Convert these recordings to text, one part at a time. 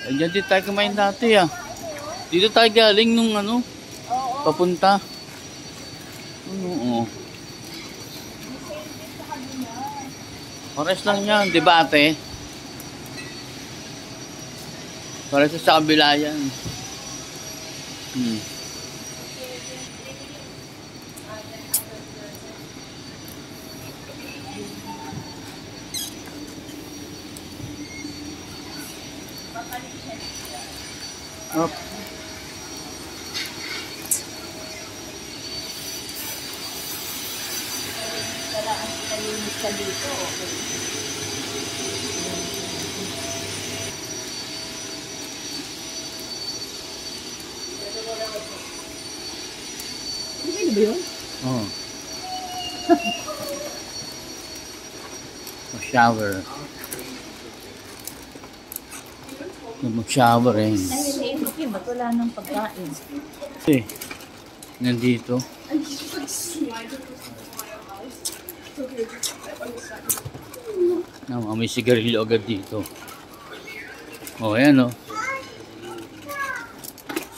Ay, dyan din tayo kumain dati ah. Dito tayo galing nung ano, papunta. Oo. Pares lang yan, di ba ate? Pares sa kabila yan. Up. Ano ba yun? Oo. Mag-shower. Mag-shower eh. Ay, okay, ba't wala ng pagkain? Eh, nandito. May sigarilyo agad dito. Oh, ayan oh.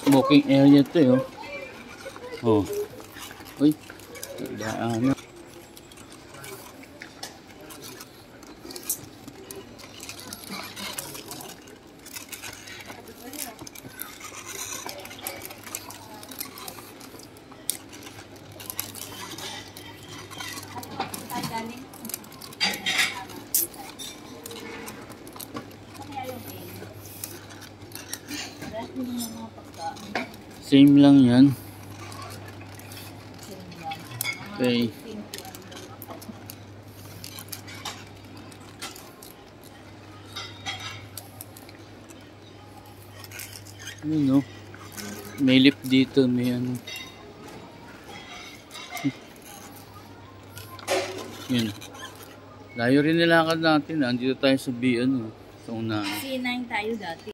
Smoking area to eh oh. Oh. Uy. Daan. Same lang yan. Okay. Ano no? May lift dito, may ano. Yun. Layo rin nilakad natin. Andito tayo sa B, ano, sa unahan. C9 tayo dati.